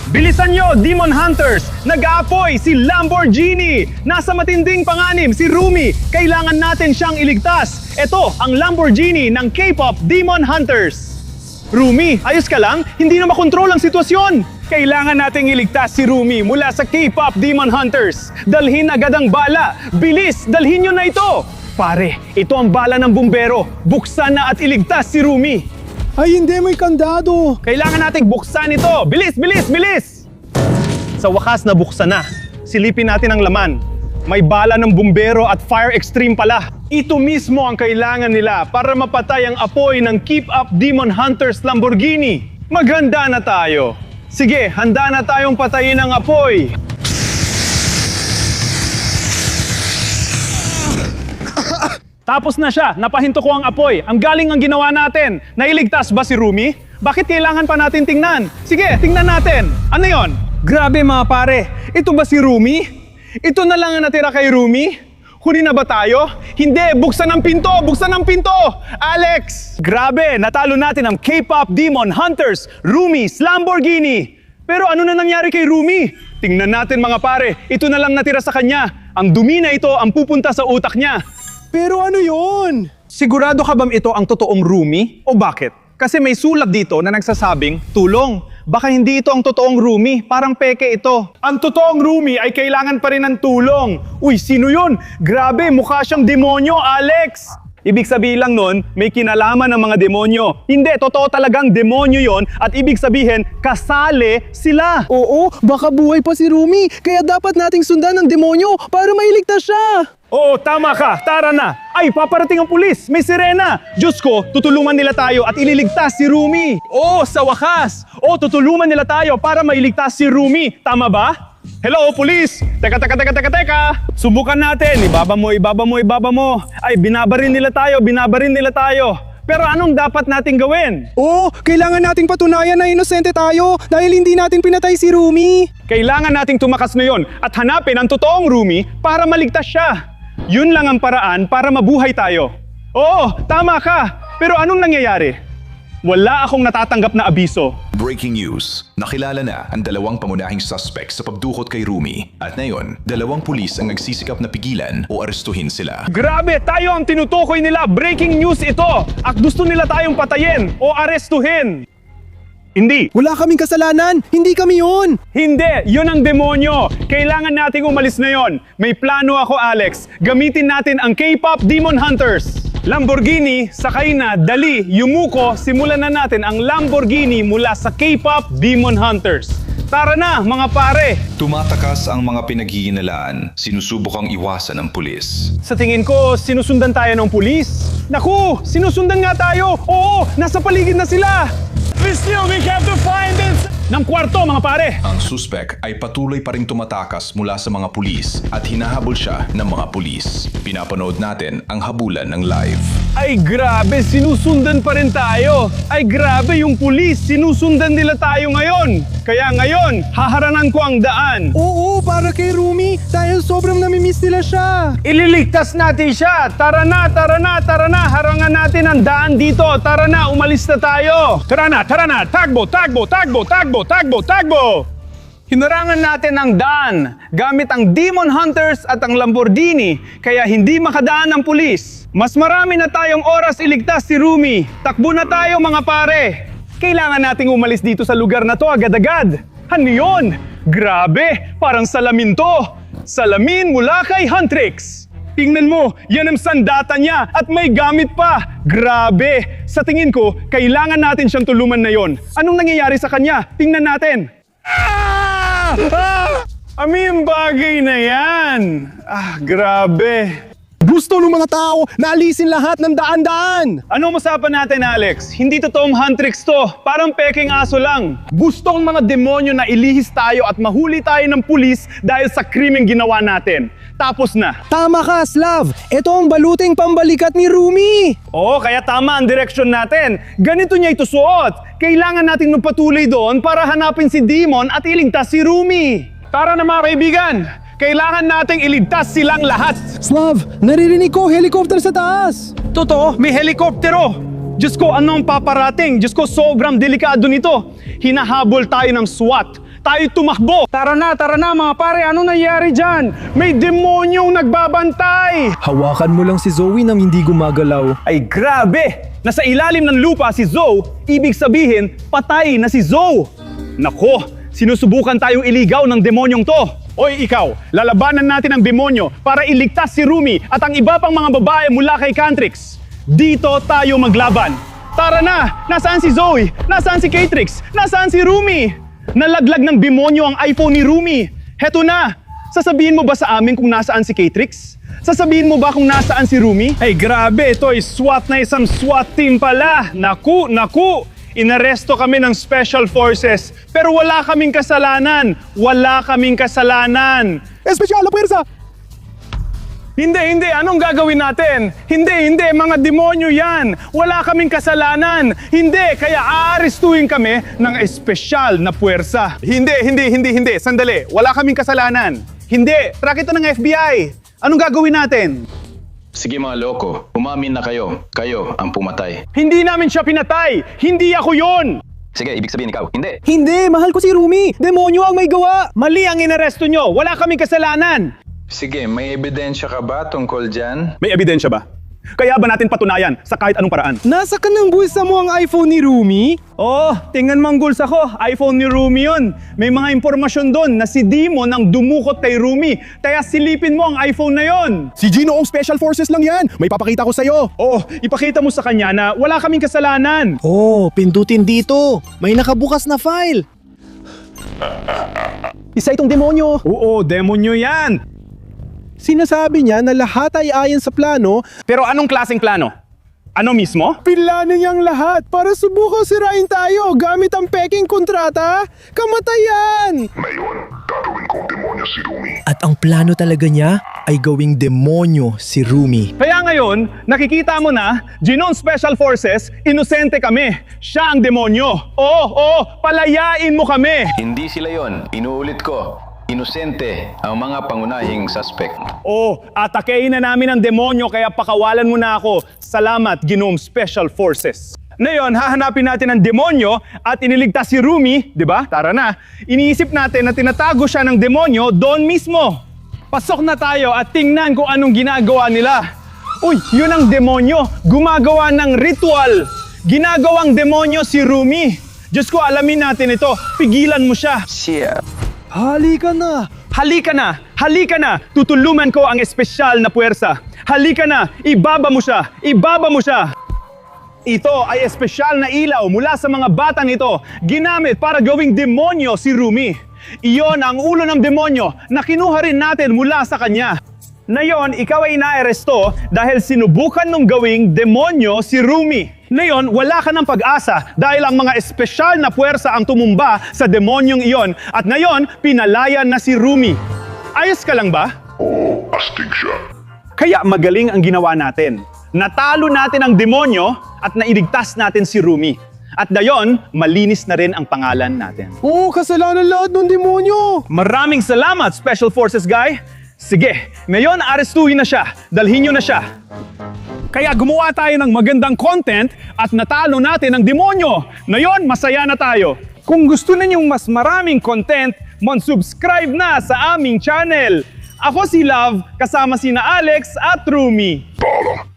Bilisan nyo, Demon Hunters! Nag-aapoy si Lamborghini! Nasa matinding panganib si Rumi! Kailangan natin siyang iligtas! Ito ang Lamborghini ng K-pop Demon Hunters! Rumi, ayos ka lang? Hindi na makontrol ang sitwasyon! Kailangan nating iligtas si Rumi mula sa K-pop Demon Hunters! Dalhin agad ang bala! Bilis! Dalhin nyo na ito! Pare, ito ang bala ng bumbero! Buksan na at iligtas si Rumi! Ay hindi, may kandado! Kailangan nating buksan ito! Bilis! Bilis! Bilis! Sa wakas na buksan na. Silipin natin ang laman. May bala ng bumbero at fire extreme pala. Ito mismo ang kailangan nila para mapatay ang apoy ng Keep Up Demon Hunters Lamborghini. Maghanda na tayo. Sige, handa na tayong patayin ang apoy. Tapos na siya, napahinto ko ang apoy. Ang galing ang ginawa natin. Nailigtas ba si Rumi? Bakit kailangan pa natin tingnan? Sige, tingnan natin. Ano yon? Grabe mga pare, ito ba si Rumi? Ito na lang ang natira kay Rumi? Huli na ba tayo? Hindi, buksan ang pinto! Buksan ang pinto! Alex! Grabe, natalo natin ang K-pop Demon Hunters, Rumi's Lamborghini! Pero ano na nangyari kay Rumi? Tingnan natin mga pare, ito na lang natira sa kanya. Ang dumi na ito ang pupunta sa utak niya. Pero ano yun? Sigurado ka bang ito ang totoong Rumi? O bakit? Kasi may sulat dito na nagsasabing, tulong. Baka hindi ito ang totoong Rumi, parang peke ito. Ang totoong Rumi ay kailangan pa rin ng tulong. Uy, sino yun? Grabe, mukha siyang demonyo, Alex! Ibig sabihin lang nun, may kinalaman ng mga demonyo. Hindi, totoo talagang demonyo yon at ibig sabihin, kasali sila. Oo, baka buhay pa si Rumi, kaya dapat nating sundan ng demonyo para mailigtas siya. Oo, tama ka. Tara na. Ay, paparating ang pulis. May sirena. Diyos ko, tutulungan nila tayo at ililigtas si Rumi. Oo, sa wakas. Oo, tutulungan nila tayo para mailigtas si Rumi. Tama ba? Hello, pulis! Teka. Subukan natin. Ibaba mo. Ay, binabarin nila tayo. Pero anong dapat nating gawin? Oo, kailangan nating patunayan na inosente tayo dahil hindi natin pinatay si Rumi. Kailangan nating tumakas ngayon at hanapin ang totoong Rumi para maligtas siya. Yun lang ang paraan para mabuhay tayo. Oo, tama ka. Pero anong nangyayari? Wala akong natatanggap na abiso. Breaking news. Nakilala na ang dalawang pangunahing suspect sa pagdukot kay Rumi. At ngayon, dalawang pulis ang nagsisikap na pigilan o arestuhin sila. Grabe, tayo ang tinutukoy nila. Breaking news ito. At gusto nila tayong patayin o arestuhin. Hindi. Wala kaming kasalanan, hindi kami yun. Hindi, yun ang demonyo. Kailangan nating umalis na yon. May plano ako, Alex. Gamitin natin ang K-pop Demon Hunters. Lamborghini, sakay na, dali, yumuko, simulan na natin ang Lamborghini mula sa K-pop Demon Hunters. Tara na, mga pare! Tumatakas ang mga pinaghihinalaan. Sinusubukang iwasan ng pulis. Sa tingin ko, sinusundan tayo ng pulis. Naku, sinusundan nga tayo! Oo, nasa paligid na sila! We have to find them! Ng kwarto, mga pare! Ang suspect ay patuloy pa ring tumatakas mula sa mga pulis at hinahabol siya ng mga pulis. Pinapanood natin ang habulan ng live. Ay grabe, sinusundan pa rin tayo. Ay grabe, yung pulis, sinusundan nila tayo ngayon. Kaya ngayon, haharanan ko ang daan. Oo, para kay Rumi, dahil sobrang namimiss nila siya. Ililigtas natin siya. Tara na. Harangan natin ang daan dito. Tara na, umalis na tayo. Tara na. Takbo. Hinarangan natin ang daan gamit ang Demon Hunters at ang Lamborghini, kaya hindi makadaan ang pulis. Mas marami na tayong oras iligtas si Rumi. Takbo na tayo mga pare. Kailangan nating umalis dito sa lugar na to agad-agad. Ano yun? Grabe, parang salamin to. Salamin mula kay Huntrix. Tingnan mo, yan ang sandata niya at may gamit pa. Grabe! Sa tingin ko, kailangan natin siyang tulungan na yon. Anong nangyayari sa kanya? Tingnan natin. Yung bagay na yan. Grabe. Gusto ng mga tao na alisin lahat ng daan-daan. Ano usapan natin, Alex? Hindi totoong Huntrix to. Parang peking aso lang. Gusto ng mga demonyo na ilihis tayo at mahuli tayo ng pulis dahil sa krimeng ginawa natin. Tapos na. Tama ka, Slav. Ito ang baluting pambalikat ni Rumi. Oo, kaya tama ang direksyon natin. Ganito niya ito suot. Kailangan natin magpatuloy doon para hanapin si Demon at iligtas si Rumi. Tara na mga kaibigan. Kailangan nating iligtas silang lahat. Slav, naririnig ko helicopter sa taas. Totoo, may helikoptero. Diyos ko, anong paparating? Diyos ko, sobrang delikado nito. Hinahabol tayo ng SWAT. tayo tumakbo. Tara na mga pare, ano nangyari dyan? May demonyong nagbabantay. Hawakan mo lang si Zoe nang hindi gumagalaw. Ay grabe! Nasa ilalim ng lupa si Zoe, ibig sabihin, patay na si Zoe. Nako, sinusubukan tayong iligaw ng demonyong to. Oy ikaw, lalabanan natin ang demonyo para iligtas si Rumi at ang iba pang mga babae mula kay Cantrix. Dito tayo maglaban. Tara na! Nasaan si Zoe? Nasaan si Catrix? Nasaan si Rumi? Nalaglag ng demonyo ang iPhone ni Rumi. Heto na! Sasabihin mo ba sa amin kung nasaan si Catrix? Sasabihin mo ba kung nasaan si Rumi? Ay grabe, ito ay SWAT na isang SWAT team pala. Naku! Inaresto kami ng Special Forces pero wala kaming kasalanan. Wala kaming kasalanan. Espesyal na pwersa! Hindi. Anong gagawin natin? Hindi. Mga demonyo yan. Wala kaming kasalanan. Hindi. Kaya aarestuhin kami ng espesyal na puwersa. Hindi. Sandali. Wala kaming kasalanan. Hindi. Track ito ng FBI. Anong gagawin natin? Sige mga loko, umamin na kayo. Kayo ang pumatay. Hindi namin siya pinatay. Hindi ako yon. Sige, ibig sabihin ikaw, hindi. Hindi! Mahal ko si Rumi! Demonyo ang may gawa! Mali ang inaresto nyo. Wala kaming kasalanan. Sige, may ebidensya ka ba tungkol dyan? May ebidensya ba? Kaya ba natin patunayan sa kahit anong paraan? Nasa ka ng bulsa mo ang iPhone ni Rumi? Oh, tingnan mo ang gulsa ko. iPhone ni Rumi yun. May mga impormasyon doon na si Demon ang dumukot kay Rumi. Kaya silipin mo ang iPhone na yon. Si Gino ang Special Forces lang yan! May papakita ko sa'yo! Oh, ipakita mo sa kanya na wala kaming kasalanan. Oh, pindutin dito. May nakabukas na file. Isa itong demonyo! Oo, demonyo yan. Sinasabi niya na lahat ay ayon sa plano. Pero anong klaseng plano? Ano mismo? Pinlano niyang lahat para subukang sirain tayo gamit ang peking kontrata. Kamatayan! At ang plano talaga niya ay gawing demonyo si Rumi. Kaya ngayon, nakikita mo na, Ginon Special Forces, inosente kami. Siya ang demonyo. Oo, palayain mo kami. Hindi sila yon. Inuulit ko. Inosente ang mga pangunahing suspect. Oh, atakein na namin ang demonyo kaya pakawalan mo na ako. Salamat, Gnome Special Forces. Ngayon, hahanapin natin ang demonyo at iniligtas si Rumi, di ba? Tara na. Iniisip natin na tinatago siya ng demonyo doon mismo. Pasok na tayo at tingnan kung anong ginagawa nila. Uy, yun ang demonyo. Gumagawa ng ritual. Ginagawang demonyo si Rumi. Diyos ko, alamin natin ito. Pigilan mo siya. Halika na! Halika na! Tutuluman ko ang espesyal na puwersa. Halika na! Ibaba mo siya! Ito ay espesyal na ilaw mula sa mga bata nito, ginamit para gawing demonyo si Rumi. Iyon ang ulo ng demonyo na kinuha rin natin mula sa kanya. Ngayon, ikaw ay naaresto dahil sinubukan nung gawing demonyo si Rumi. Ngayon, wala ka ng pag-asa dahil ang mga espesyal na puwersa ang tumumba sa demonyong iyon at ngayon, pinalayan na si Rumi. Ayos ka lang ba? Oo, astig siya. Kaya magaling ang ginawa natin. Natalo natin ang demonyo at nailigtas natin si Rumi. At dayon, malinis na rin ang pangalan natin. Oo, kasalanan lahat ng demonyo! Maraming salamat, Special Forces Guy! Sige, ngayon arestuhin na siya. Dalhin nyo na siya. Kaya gumawa tayo ng magandang content at natalo natin ang demonyo. Ngayon, masaya na tayo. Kung gusto ninyong mas maraming content, subscribe na sa aming channel. Ako si Love, kasama sina Alex at Rumi. Paalam.